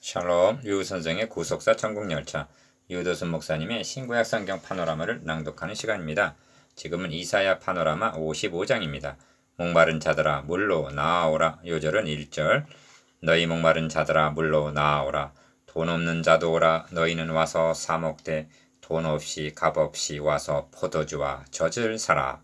샬롬, 유선생의 구속사 천국열차, 유도순 목사님의 신구약 성경 파노라마를 낭독하는 시간입니다. 지금은 이사야 파노라마 55장입니다. 목마른 자들아 물로 나아오라. 요절은 1절. 너희 목마른 자들아 물로 나아오라. 돈 없는 자도 오라. 너희는 와서 사 먹되 돈 없이 값 없이 와서 포도주와 젖을 사라.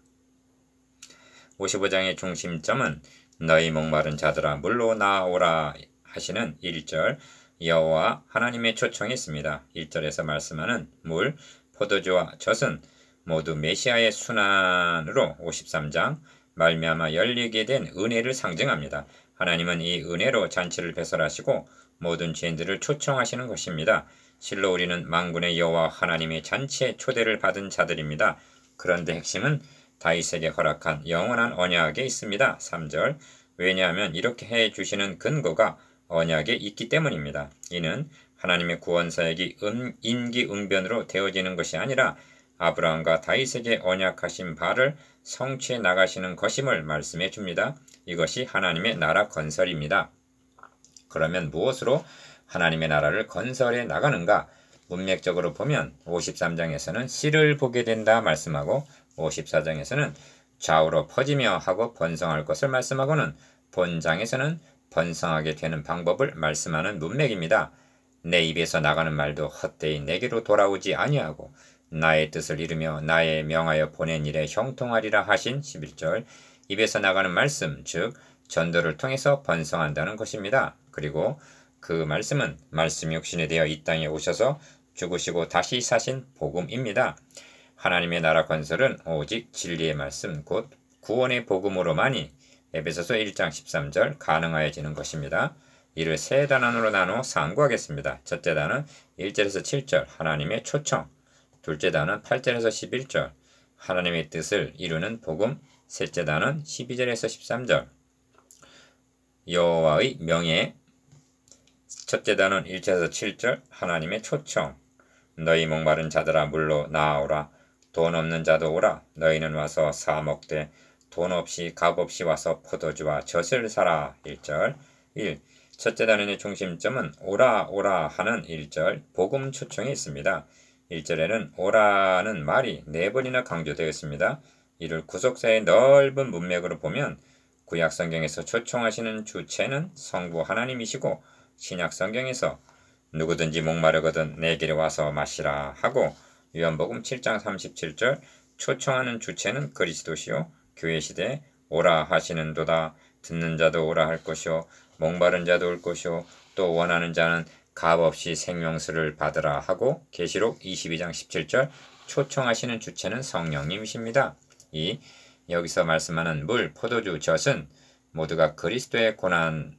55장의 중심점은 너희 목마른 자들아 물로 나아오라 하시는 1절 여호와 하나님의 초청이 있습니다. 1절에서 말씀하는 물, 포도주와 젖은 모두 메시아의 순환으로 53장 말미암아 열리게 된 은혜를 상징합니다. 하나님은 이 은혜로 잔치를 배설하시고 모든 죄인들을 초청하시는 것입니다. 실로 우리는 만군의 여호와 하나님의 잔치에 초대를 받은 자들입니다. 그런데 핵심은 다윗에게 허락한 영원한 언약에 있습니다. 3절 왜냐하면 이렇게 해주시는 근거가 언약에 있기 때문입니다. 이는 하나님의 구원 사역이 임기응변으로 되어지는 것이 아니라 아브라함과 다윗에게 언약하신 바를 성취해 나가시는 것임을 말씀해 줍니다. 이것이 하나님의 나라 건설입니다. 그러면 무엇으로 하나님의 나라를 건설해 나가는가? 문맥적으로 보면 53장에서는 씨를 보게 된다 말씀하고 54장에서는 좌우로 퍼지며 하고 번성할 것을 말씀하고는 본장에서는 번성하게 되는 방법을 말씀하는 문맥입니다. 내 입에서 나가는 말도 헛되이 내게로 돌아오지 아니하고 나의 뜻을 이루며 나의 명하여 보낸 일에 형통하리라 하신 11절 입에서 나가는 말씀 즉 전도를 통해서 번성한다는 것입니다. 그리고 그 말씀은 말씀이 육신이 되어 이 땅에 오셔서 죽으시고 다시 사신 복음입니다. 하나님의 나라 건설은 오직 진리의 말씀 곧 구원의 복음으로만이 에베소서 1장 13절 가능하여지는 것입니다. 이를 세 단원으로 나누어 상고하겠습니다. 첫째 단은 1절에서 7절 하나님의 초청, 둘째 단은 8절에서 11절 하나님의 뜻을 이루는 복음, 셋째 단은 12절에서 13절 여호와의 명예, 첫째 단은 1절에서 7절 하나님의 초청, 너희 목마른 자들아 물로 나아오라. 돈 없는 자도 오라. 너희는 와서 사 먹되 돈 없이 값 없이 와서 포도주와 젖을 사라. 1절 1. 첫째 단원의 중심점은 오라 오라 하는 1절 복음 초청이 있습니다. 1절에는 오라는 말이 4번이나 강조되어 있습니다. 이를 구속사의 넓은 문맥으로 보면 구약 성경에서 초청하시는 주체는 성부 하나님이시고 신약 성경에서 누구든지 목마르거든 내게로 와서 마시라 하고 요한복음 7장 37절 초청하는 주체는 그리스도시요 교회 시대에 오라 하시는도다. 듣는 자도 오라 할 것이요 목마른 자도 올 것이요 또 원하는 자는 값없이 생명수를 받으라 하고 계시록 22장 17절 초청하시는 주체는 성령님이십니다. 여기서 말씀하는 물, 포도주, 젖은 모두가 그리스도의 고난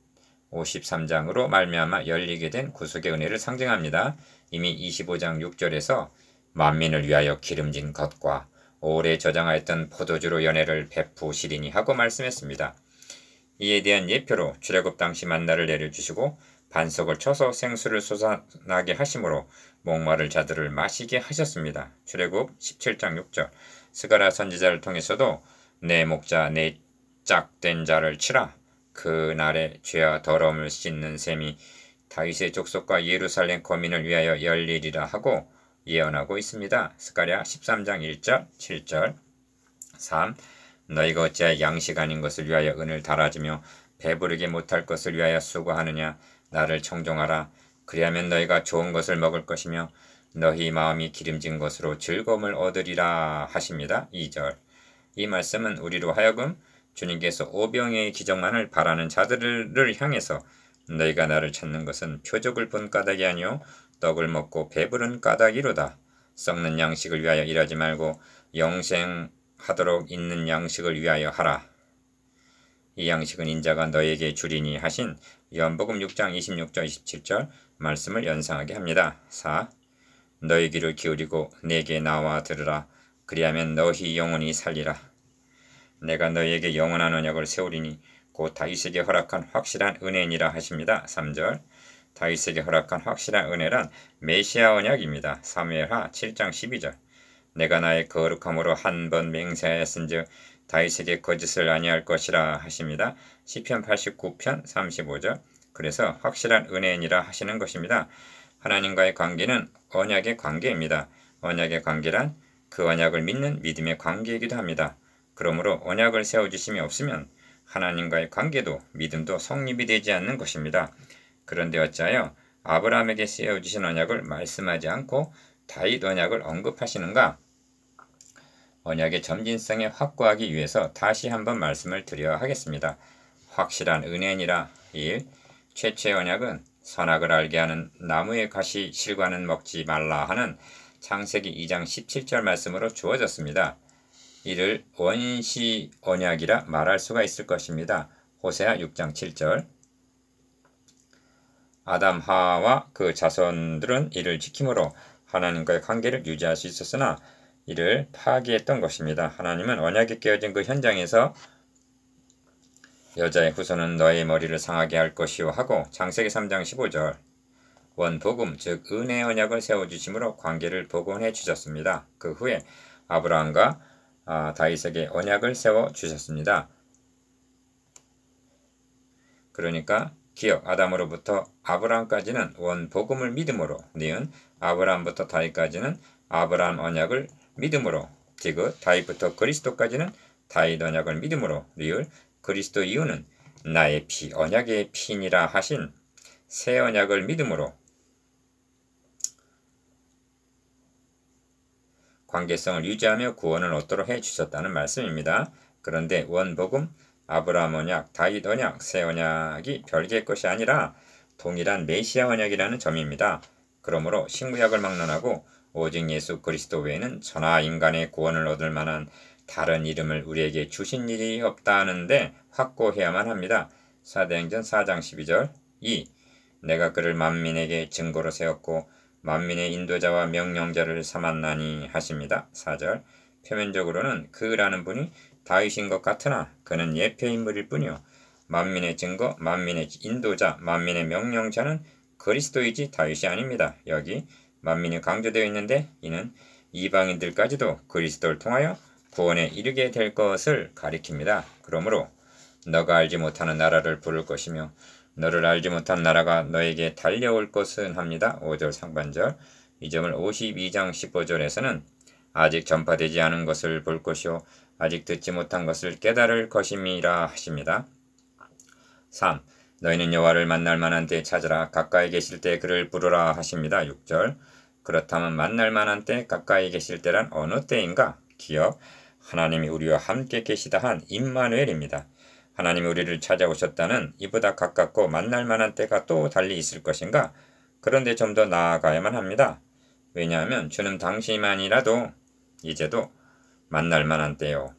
53장으로 말미암아 열리게 된 구속의 은혜를 상징합니다. 이미 25장 6절에서 만민을 위하여 기름진 것과 오래 저장하였던 포도주로 연회를 베푸시리니 하고 말씀했습니다. 이에 대한 예표로 출애굽 당시 만나를 내려주시고 반석을 쳐서 생수를 솟아나게 하심으로 목마를 자들을 마시게 하셨습니다. 출애굽 17장 6절 스가랴 선지자를 통해서도 내 목자 내 짝된 자를 치라. 그날에 죄와 더러움을 씻는 셈이 다윗의 족속과 예루살렘 거민을 위하여 열리리라 하고 예언하고 있습니다. 스가랴 13장 1절 7절 3. 너희가 어찌하여 양식 아닌 것을 위하여 은을 달아주며 배부르게 못할 것을 위하여 수고하느냐. 나를 청종하라. 그리하면 너희가 좋은 것을 먹을 것이며 너희 마음이 기름진 것으로 즐거움을 얻으리라 하십니다. 2절 이 말씀은 우리로 하여금 주님께서 오병이의 기적만을 바라는 자들을 향해서 너희가 나를 찾는 것은 표적을 본 까닭이 아니요 떡을 먹고 배부른 까닭이로다. 썩는 양식을 위하여 일하지 말고 영생하도록 있는 양식을 위하여 하라. 이 양식은 인자가 너에게 주리니 하신 요한복음 6장 26절 27절 말씀을 연상하게 합니다. 4. 너희 귀를 기울이고 내게 나와 들으라. 그리하면 너희 영혼이 살리라. 내가 너희에게 영원한 언약을 세우리니 곧 다윗에게 허락한 확실한 은혜니라 하십니다. 3절 다윗에게 허락한 확실한 은혜란 메시아 언약입니다. 사무엘하 7장 12절 내가 나의 거룩함으로 한 번 맹세하였은즉 다윗에게 거짓을 아니할 것이라 하십니다. 시편 89편 35절 그래서 확실한 은혜니라 하시는 것입니다. 하나님과의 관계는 언약의 관계입니다. 언약의 관계란 그 언약을 믿는 믿음의 관계이기도 합니다. 그러므로 언약을 세워주심이 없으면 하나님과의 관계도 믿음도 성립이 되지 않는 것입니다. 그런데 어찌하여 아브라함에게 세워주신 언약을 말씀하지 않고 다윗 언약을 언급하시는가? 언약의 점진성에 확고하기 위해서 다시 한번 말씀을 드려야 하겠습니다. 확실한 은혜니라 1. 최초의 언약은 선악을 알게 하는 나무의 가시 실과는 먹지 말라 하는 창세기 2장 17절 말씀으로 주어졌습니다. 이를 원시 언약이라 말할 수가 있을 것입니다. 호세아 6장 7절. 아담 하와 그 자손들은 이를 지킴으로 하나님과의 관계를 유지할 수 있었으나 이를 파기했던 것입니다. 하나님은 언약이 깨어진 그 현장에서 여자의 후손은 너의 머리를 상하게 할 것이요 하고 창세기 3장 15절 원복음 즉 은혜 언약을 세워주심으로 관계를 복원해 주셨습니다. 그 후에 아브라함과 다윗에게 언약을 세워주셨습니다. 그러니까 기억 아담으로부터 아브라함까지는 원복음을 믿음으로 니은 아브라함부터 다윗까지는 아브라함 언약을 믿음으로 디귿 다윗부터 그리스도까지는 다윗 언약을 믿음으로 리을 그리스도 이유는 나의 피 언약의 피니라 하신 새 언약을 믿음으로 관계성을 유지하며 구원을 얻도록 해주셨다는 말씀입니다. 그런데 원복음 아브라함 언약, 다윗 언약, 새 언약이 별개의 것이 아니라 동일한 메시아 언약이라는 점입니다. 그러므로 신구약을 막론하고 오직 예수 그리스도 외에는 천하 인간의 구원을 얻을 만한 다른 이름을 우리에게 주신 일이 없다는데 확고해야만 합니다. 사도행전 4장 12절 2. 내가 그를 만민에게 증거로 세웠고 만민의 인도자와 명령자를 삼았나니 하십니다. 4절 표면적으로는 그라는 분이 다윗인 것 같으나 그는 예표인물일 뿐이요 만민의 증거, 만민의 인도자, 만민의 명령자는 그리스도이지 다윗이 아닙니다. 여기 만민이 강조되어 있는데 이는 이방인들까지도 그리스도를 통하여 구원에 이르게 될 것을 가리킵니다. 그러므로 너가 알지 못하는 나라를 부를 것이며 너를 알지 못한 나라가 너에게 달려올 것은 합니다. 5절 상반절 이 점을 52장 15절에서는 아직 전파되지 않은 것을 볼 것이요 아직 듣지 못한 것을 깨달을 것임이라 하십니다. 3. 너희는 여호와를 만날 만한 때 찾으라 가까이 계실 때 그를 부르라 하십니다. 6절 그렇다면 만날 만한 때 가까이 계실 때란 어느 때인가? 기억 하나님이 우리와 함께 계시다 한 임마누엘입니다. 하나님이 우리를 찾아오셨다는 이보다 가깝고 만날 만한 때가 또 달리 있을 것인가? 그런데 좀 더 나아가야만 합니다. 왜냐하면 주는 당시만이라도 이제도 만날 만한 때요.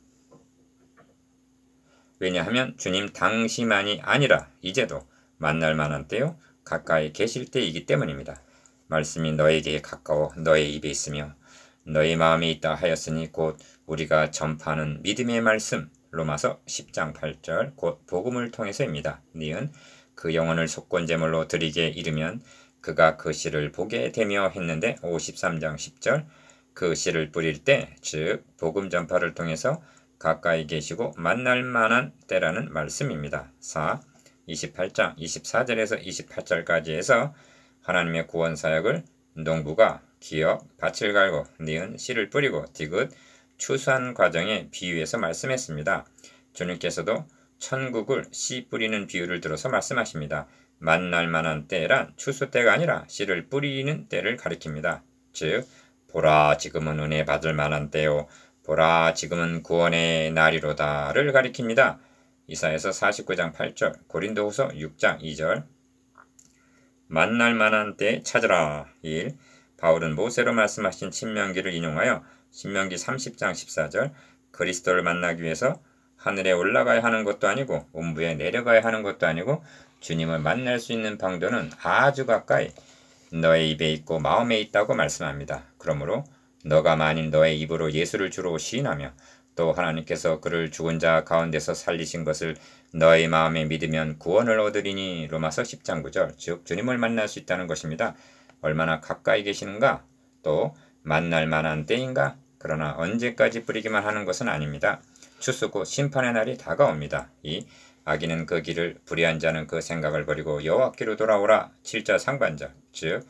왜냐하면 주님 당시만이 아니라 이제도 만날 만한 때요. 가까이 계실 때이기 때문입니다. 말씀이 너에게 가까워 너의 입에 있으며 너의 마음에 있다 하였으니 곧 우리가 전파하는 믿음의 말씀 로마서 10장 8절 곧 복음을 통해서입니다. 니은 그 영혼을 속건제물로 드리게 이르면 그가 그 씨를 보게 되며 했는데 53장 10절 그 씨를 뿌릴 때 즉 복음 전파를 통해서 가까이 계시고 만날 만한 때라는 말씀입니다. 4. 28장 24절에서 28절까지 해서 하나님의 구원 사역을 농부가 기업 밭을 갈고 니은 씨를 뿌리고 디귿 추수한 과정에 비유해서 말씀했습니다. 주님께서도 천국을 씨 뿌리는 비유를 들어서 말씀하십니다. 만날 만한 때란 추수 때가 아니라 씨를 뿌리는 때를 가리킵니다. 즉 보라 지금은 은혜 받을 만한 때요 보라 지금은 구원의 날이로다를 가리킵니다. 이사야서 49장 8절 고린도후서 6장 2절 만날 만한 때 찾으라 1. 바울은 모세로 말씀하신 신명기를 인용하여 신명기 30장 14절 그리스도를 만나기 위해서 하늘에 올라가야 하는 것도 아니고 음부에 내려가야 하는 것도 아니고 주님을 만날 수 있는 방도는 아주 가까이 너의 입에 있고 마음에 있다고 말씀합니다. 그러므로 너가 만일 너의 입으로 예수를 주로 시인하며 또 하나님께서 그를 죽은 자 가운데서 살리신 것을 너의 마음에 믿으면 구원을 얻으리니 로마서 10장 9절 즉 주님을 만날 수 있다는 것입니다. 얼마나 가까이 계시는가? 또 만날 만한 때인가? 그러나 언제까지 뿌리기만 하는 것은 아닙니다. 추수 곧 심판의 날이 다가옵니다. 이 악인은 그 길을, 불의한 자는 그 생각을 버리고 여호와께로 돌아오라. 7절 상반절, 즉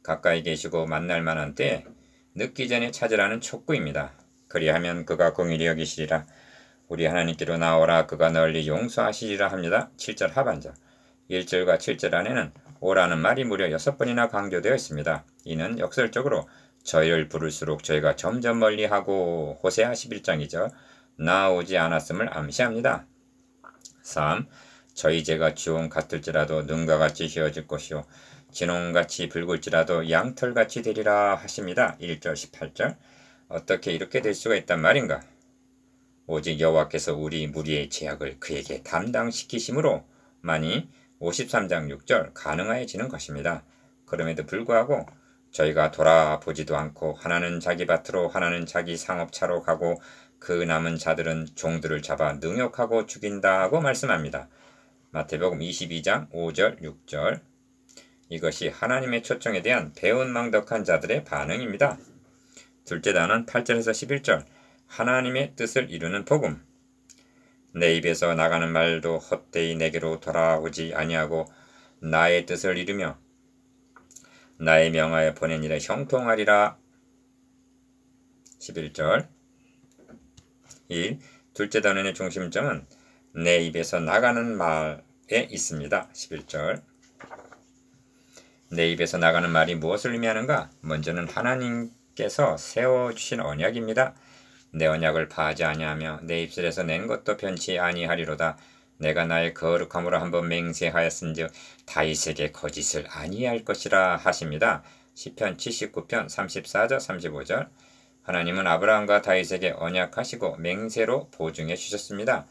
가까이 계시고 만날 만한 때에 늦기 전에 찾으라는 촉구입니다. 그리하면 그가 공의히 여기시리라. 우리 하나님께로 나오라. 그가 널리 용서하시리라 합니다. 7절 하반절. 1절과 7절 안에는 오라는 말이 무려 6번이나 강조되어 있습니다. 이는 역설적으로 저희를 부를수록 저희가 점점 멀리하고 호세아 11장이죠. 나오지 않았음을 암시합니다. 3. 저희 죄가 지옥 같을지라도 눈과 같이 휘어질 것이요 진홍같이 붉을지라도 양털같이 되리라 하십니다. 1절 18절. 어떻게 이렇게 될 수가 있단 말인가? 오직 여호와께서 우리 무리의 죄악을 그에게 담당시키심으로만이 53장 6절 가능해지는 것입니다. 그럼에도 불구하고 저희가 돌아보지도 않고 하나는 자기 밭으로 하나는 자기 상업차로 가고 그 남은 자들은 종들을 잡아 능욕하고 죽인다고 말씀합니다. 마태복음 22장 5절 6절. 이것이 하나님의 초청에 대한 배은망덕한 자들의 반응입니다. 둘째 단은 8절에서 11절. 하나님의 뜻을 이루는 복음. 내 입에서 나가는 말도 헛되이 내게로 돌아오지 아니하고 나의 뜻을 이루며 나의 명하여 보낸 일에 형통하리라. 11절. 1. 둘째 단원의 중심점은 내 입에서 나가는 말에 있습니다. 11절. 내 입에서 나가는 말이 무엇을 의미하는가? 먼저는 하나님께서 세워주신 언약입니다. 내 언약을 파하지 아니하며 내 입술에서 낸 것도 변치 아니하리로다. 내가 나의 거룩함으로 한번 맹세하였은즉 다윗에게 거짓을 아니할 것이라 하십니다. 시편 79편 34절 35절. 하나님은 아브라함과 다윗에게 언약하시고 맹세로 보증해 주셨습니다.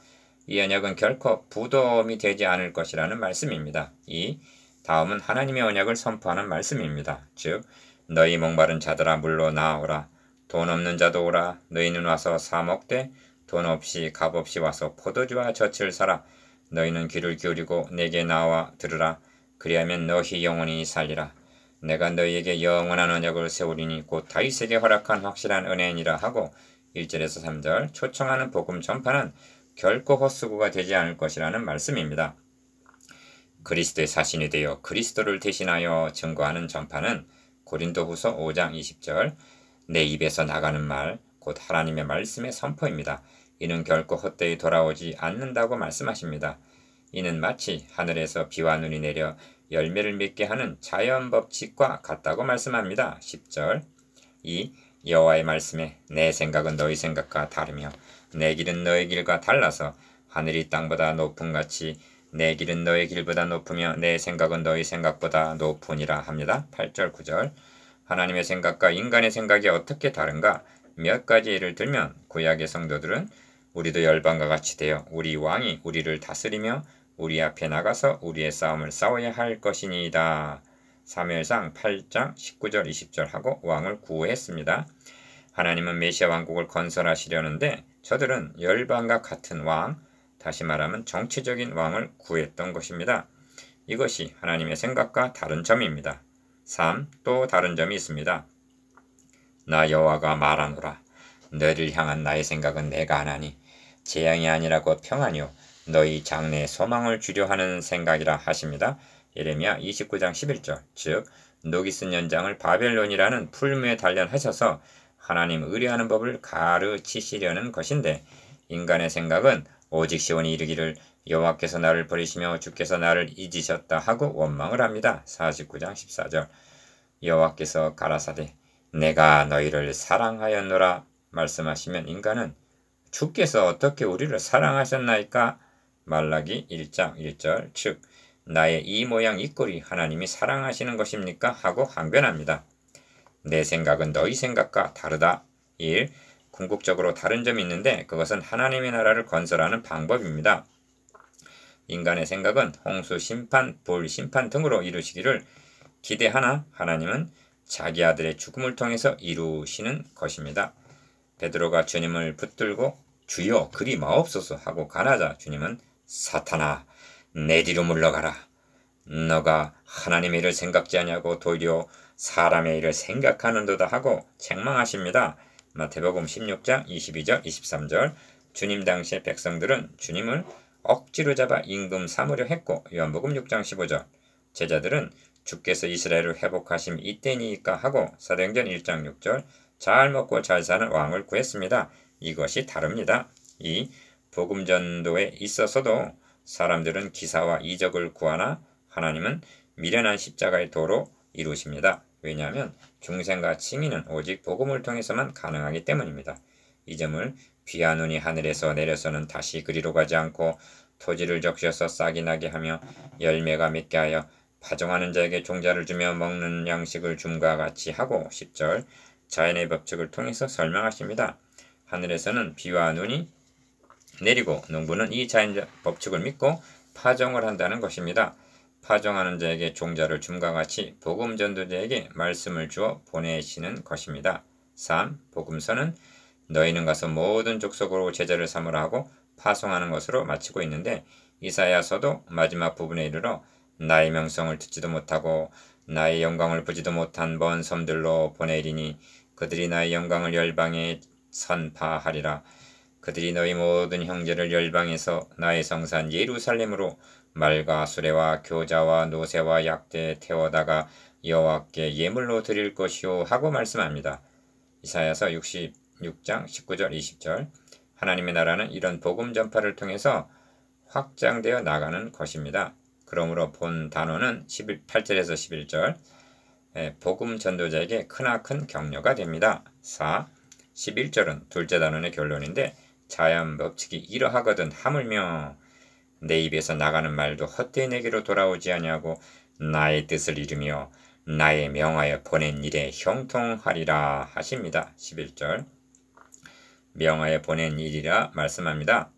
이 언약은 결코 부도움이 되지 않을 것이라는 말씀입니다. 다음은 하나님의 언약을 선포하는 말씀입니다. 즉 너희 목마른 자들아 물러 나아오라. 돈 없는 자도 오라. 너희는 와서 사 먹되 돈 없이 값 없이 와서 포도주와 젖을 사라. 너희는 귀를 기울이고 내게 나와 들으라. 그리하면 너희 영혼이 살리라. 내가 너희에게 영원한 언약을 세우리니 곧 다윗에게 허락한 확실한 은혜니라 하고 1절에서 3절 초청하는 복음 전파는 결코 헛수고가 되지 않을 것이라는 말씀입니다. 그리스도의 사신이 되어 그리스도를 대신하여 증거하는 전파는 고린도후서 5장 20절 내 입에서 나가는 말, 곧 하나님의 말씀의 선포입니다. 이는 결코 헛되이 돌아오지 않는다고 말씀하십니다. 이는 마치 하늘에서 비와 눈이 내려 열매를 맺게 하는 자연 법칙과 같다고 말씀합니다. 10절. 여호와의 말씀에 내 생각은 너희 생각과 다르며 내 길은 너희 길과 달라서 하늘이 땅보다 높음 같이 내 길은 너희 길보다 높으며 내 생각은 너희 생각보다 높으니라 합니다. 8절 9절. 하나님의 생각과 인간의 생각이 어떻게 다른가? 몇 가지 예를 들면 구약의 성도들은 우리도 열방과 같이 되어 우리 왕이 우리를 다스리며 우리 앞에 나가서 우리의 싸움을 싸워야 할 것이니이다. 사무엘상 8장 19절 20절 하고 왕을 구했습니다. 하나님은 메시아 왕국을 건설하시려는데 저들은 열방과 같은 왕, 다시 말하면 정치적인 왕을 구했던 것입니다. 이것이 하나님의 생각과 다른 점입니다. 3. 또 다른 점이 있습니다. 나 여호와가 말하노라. 너희를 향한 나의 생각은 내가 하나니 재앙이 아니라고 평안이요 너희 장래에 소망을 주려 하는 생각이라 하십니다. 예레미야 29장 11절. 즉 녹이 쓴 연장을 바벨론이라는 풀무에 단련하셔서 하나님 의뢰하는 법을 가르치시려는 것인데 인간의 생각은 오직 시온이 이르기를 여호와께서 나를 버리시며 주께서 나를 잊으셨다 하고 원망을 합니다. 49장 14절. 여호와께서 가라사대 내가 너희를 사랑하였노라 말씀하시면 인간은 주께서 어떻게 우리를 사랑하셨나이까? 말라기 1장 1절. 즉 나의 이 모양 이 꼴이 하나님이 사랑하시는 것입니까? 하고 항변합니다. 내 생각은 너희 생각과 다르다. 1. 궁극적으로 다른 점이 있는데 그것은 하나님의 나라를 건설하는 방법입니다. 인간의 생각은 홍수 심판, 불 심판 등으로 이루시기를 기대하나 하나님은 자기 아들의 죽음을 통해서 이루시는 것입니다. 베드로가 주님을 붙들고 주여 그리 마옵소서 하고 간하자 주님은 사탄아 내 뒤로 물러가라. 너가 하나님의 일을 생각지 아니하고 도리어 사람의 일을 생각하는도다 하고 책망하십니다. 마태복음 16장 22절 23절. 주님 당시의 백성들은 주님을 억지로 잡아 임금 삼으려 했고 요한복음 6장 15절 제자들은 주께서 이스라엘을 회복하심 이때니까 하고 사도행전 1장 6절 잘 먹고 잘 사는 왕을 구했습니다. 이것이 다릅니다. 이 복음 전도에 있어서도 사람들은 기사와 이적을 구하나 하나님은 미련한 십자가의 도로 이루십니다. 왜냐하면 중생과 칭의는 오직 복음을 통해서만 가능하기 때문입니다. 이 점을 귀한 눈이 하늘에서 내려서는 다시 그리로 가지 않고 토지를 적셔서 싹이 나게 하며 열매가 맺게 하여 파종하는 자에게 종자를 주며 먹는 양식을 줌과 같이 하고 10절 자연의 법칙을 통해서 설명하십니다. 하늘에서는 비와 눈이 내리고 농부는 이 자연 법칙을 믿고 파종을 한다는 것입니다. 파종하는 자에게 종자를 줌과 같이 복음 전도자에게 말씀을 주어 보내시는 것입니다. 3. 복음서는 너희는 가서 모든 족속으로 제자를 삼으라 하고 파송하는 것으로 마치고 있는데 이사야서도 마지막 부분에 이르러 나의 명성을 듣지도 못하고 나의 영광을 보지도 못한 먼 섬들로 보내리니 그들이 나의 영광을 열방에 선파하리라. 그들이 너희 모든 형제를 열방에서 나의 성산 예루살렘으로 말과 수레와 교자와 노새와 약대 태워다가 여호와께 예물로 드릴 것이요 하고 말씀합니다. 이사야서 66장 19절 20절 하나님의 나라는 이런 복음 전파를 통해서 확장되어 나가는 것입니다. 그러므로 본 단어는 8절에서 11절 복음 전도자에게 크나큰 격려가 됩니다. 4. 11절은 둘째 단원의 결론인데 자연 법칙이 이러하거든 하물며 내 입에서 나가는 말도 헛되이 내게로 돌아오지 아니하고 나의 뜻을 이루며 나의 명하여 보낸 일에 형통하리라 하십니다. 11절 명하여 보낸 일이라 말씀합니다.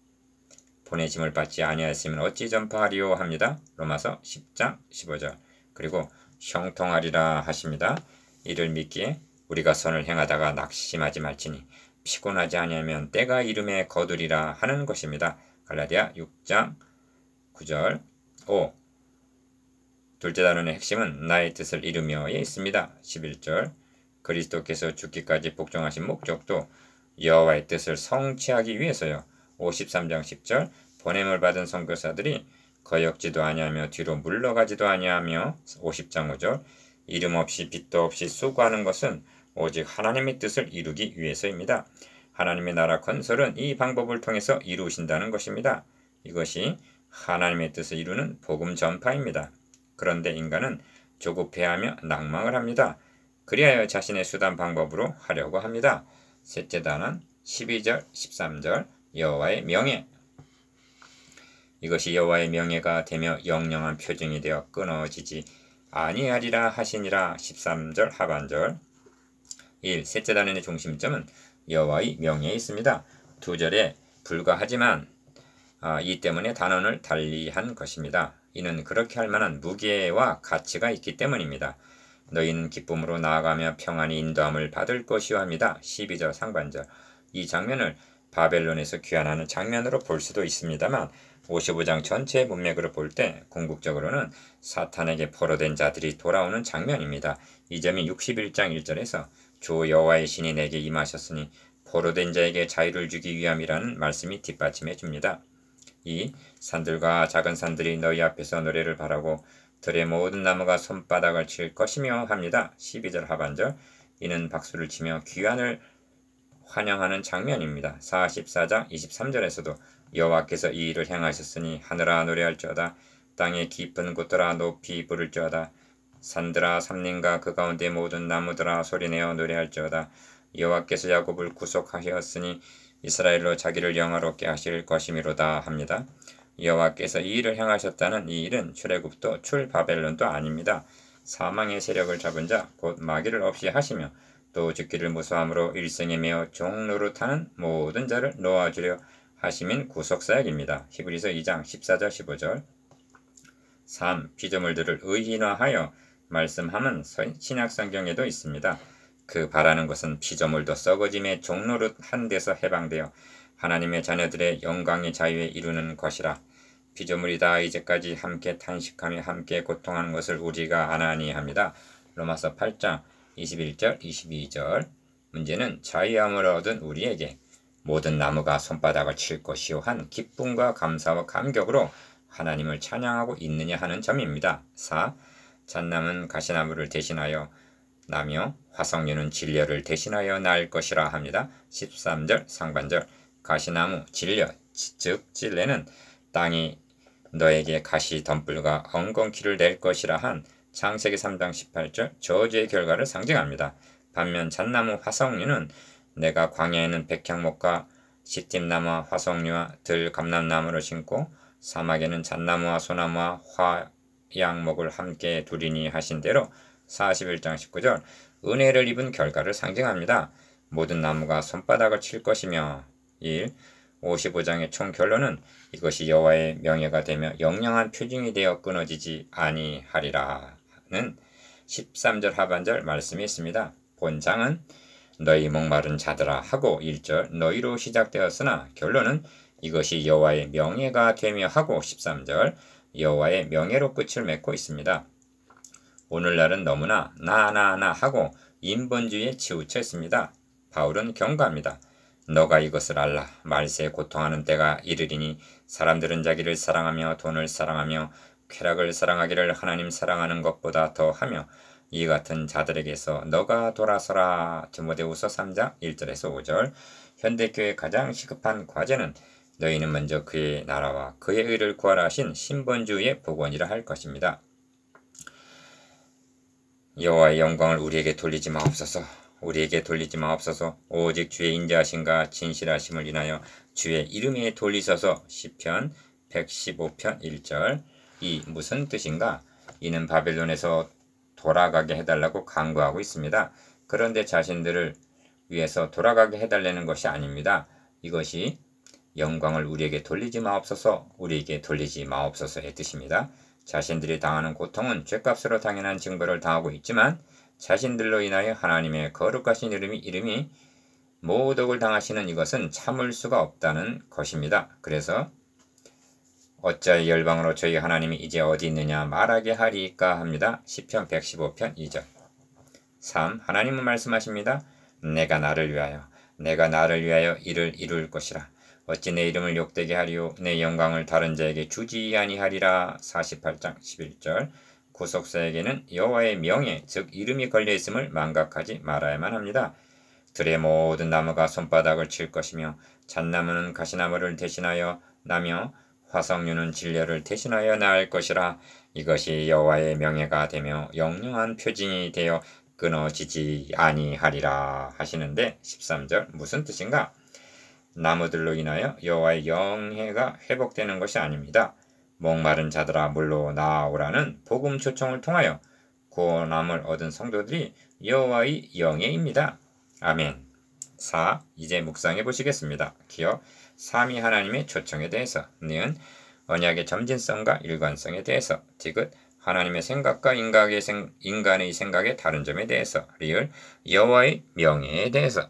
보내심을 받지 아니하였으면 어찌 전파하리요 합니다. 로마서 10장 15절 그리고 형통하리라 하십니다. 이를 믿기에 우리가 선을 행하다가 낙심하지 말지니 피곤하지 아니하면 때가 이름에 거두리라 하는 것입니다. 갈라디아 6장 9절 5. 둘째 단원의 핵심은 나의 뜻을 이루며에 있습니다. 11절 그리스도께서 죽기까지 복종하신 목적도 여호와의 뜻을 성취하기 위해서요. 53장 10절 보냄을 받은 선교사들이 거역지도 아니하며 뒤로 물러가지도 아니하며 50장 5절 이름 없이 빛도 없이 수고하는 것은 오직 하나님의 뜻을 이루기 위해서입니다. 하나님의 나라 건설은 이 방법을 통해서 이루신다는 것입니다. 이것이 하나님의 뜻을 이루는 복음 전파입니다. 그런데 인간은 조급해하며 낭망을 합니다. 그리하여 자신의 수단 방법으로 하려고 합니다. 셋째 단원 12절 13절 여호와의 명예 이것이 여호와의 명예가 되며 영영한 표징이 되어 끊어지지 아니하리라 하시니라 13절 하반절 1. 셋째 단원의 중심점은 여호와의 명예에 있습니다. 두 절에 불과하지만 이 때문에 단원을 달리한 것입니다. 이는 그렇게 할 만한 무게와 가치가 있기 때문입니다. 너희는 기쁨으로 나아가며 평안히 인도함을 받을 것이요 합니다. 12절 상반절 이 장면을 바벨론에서 귀환하는 장면으로 볼 수도 있습니다만 55장 전체의 문맥으로 볼 때 궁극적으로는 사탄에게 포로된 자들이 돌아오는 장면입니다. 이 점이 61장 1절에서 주 여호와의 신이 내게 임하셨으니 포로된 자에게 자유를 주기 위함이라는 말씀이 뒷받침해 줍니다. 이 산들과 작은 산들이 너희 앞에서 노래를 바라고 들의 모든 나무가 손바닥을 칠 것이며 합니다. 12절 하반절 이는 박수를 치며 귀환을 환영하는 장면입니다. 44장 23절에서도 여호와께서 이 일을 행하셨으니 하늘아 노래할지어다 땅의 깊은 곳들아 높이 부를지어다 산들아 삼림과 그 가운데 모든 나무들아 소리내어 노래할지어다 여호와께서 야곱을 구속하셨으니 이스라엘로 자기를 영화롭게 하실 것이미로다 합니다. 여호와께서 이 일을 행하셨다는 이 일은 출애굽도 출바벨론도 아닙니다. 사망의 세력을 잡은 자 곧 마귀를 없이 하시며 또 죽기를 무서함으로 일생에 매어 종노릇하는 모든 자를 놓아주려 하심인 구속사역입니다. 히브리서 2장 14절 15절 3. 피조물들을 의인화하여 말씀함은 신약성경에도 있습니다. 그 바라는 것은 피조물도 썩어짐의 종노릇 한 데서 해방되어 하나님의 자녀들의 영광의 자유에 이루는 것이라. 피조물이 다 이제까지 함께 탄식하며 함께 고통하는 것을 우리가 아나니 합니다. 로마서 8장 21절 22절 문제는 자유함을 얻은 우리에게 모든 나무가 손바닥을 칠 것이요 한 기쁨과 감사와 감격으로 하나님을 찬양하고 있느냐 하는 점입니다. 4. 잣나무는 가시나무를 대신하여 나며 화석류는 진려를 대신하여 날 것이라 합니다. 13절 상반절 가시나무 진려 즉 진레는 땅이 너에게 가시 덤불과 엉겅퀴를 낼 것이라 한 창세기 3장 18절 저주의 결과를 상징합니다. 반면 잣나무 화석류는 내가 광야에는 백향목과 시팀나무와 화석류와 들 감람나무를 심고 사막에는 잣나무와 소나무와 화양목을 함께 두리니 하신 대로 41장 19절 은혜를 입은 결과를 상징합니다. 모든 나무가 손바닥을 칠 것이며 1. 55장의 총 결론은 이것이 여호와의 명예가 되며 영영한 표징이 되어 끊어지지 아니하리라 는 13절 하반절 말씀이 있습니다. 본장은 너희 목마른 자들아 하고 1절 너희로 시작되었으나 결론은 이것이 여호와의 명예가 되며 하고 13절 여호와의 명예로 끝을 맺고 있습니다. 오늘날은 너무나 나 하고 인본주의에 치우쳐 있습니다. 바울은 경고합니다. 너가 이것을 알라. 말세에 고통하는 때가 이르리니 사람들은 자기를 사랑하며 돈을 사랑하며 쾌락을 사랑하기를 하나님 사랑하는 것보다 더하며 이 같은 자들에게서 너가 돌아서라. 디모데후서 3장 1절에서 5절 현대교회의 가장 시급한 과제는 너희는 먼저 그의 나라와 그의 의를 구하라 하신 신본주의의 복원이라 할 것입니다. 여호와의 영광을 우리에게 돌리지 마옵소서. 우리에게 돌리지 마옵소서. 오직 주의 인자하심과 진실하심을 인하여 주의 이름에 돌리소서. 시편 115편 1절 이 무슨 뜻인가? 이는 바벨론에서 돌아가게 해달라고 강구하고 있습니다. 그런데 자신들을 위해서 돌아가게 해달라는 것이 아닙니다. 이것이 영광을 우리에게 돌리지 마옵소서, 우리에게 돌리지 마옵소서의 뜻입니다. 자신들이 당하는 고통은 죗값으로 당연한 징벌을 당하고 있지만 자신들로 인하여 하나님의 거룩하신 이름이 모독을 당하시는 이것은 참을 수가 없다는 것입니다. 그래서 어찌하여 열방으로 저희 하나님이 이제 어디 있느냐 말하게 하리까 합니다. 시편 115편 2절 3. 하나님은 말씀하십니다. 내가 나를 위하여 이를 이룰 것이라. 어찌 내 이름을 욕되게 하리요 내 영광을 다른 자에게 주지 아니하리라. 48장 11절 구속사에게는 여호와의 명예 즉 이름이 걸려있음을 망각하지 말아야만 합니다. 들의 모든 나무가 손바닥을 칠 것이며 잣나무는 가시나무를 대신하여 나며 화석류는 진려를 대신하여 나을 것이라. 이것이 여호와의 명예가 되며 영영한 표징이 되어 끊어지지 아니하리라 하시는데 13절 무슨 뜻인가? 나무들로 인하여 여호와의 영예가 회복되는 것이 아닙니다. 목마른 자들아 물로 나아오라는 복음 초청을 통하여 구원함을 얻은 성도들이 여호와의 영예입니다. 아멘. 4. 이제 묵상해 보시겠습니다. 기억 삼위 하나님의 초청에 대해서 니은 언약의 점진성과 일관성에 대해서 디귿 하나님의 생각과 인간의 생각의 다른 점에 대해서 리을 여호와의 명예에 대해서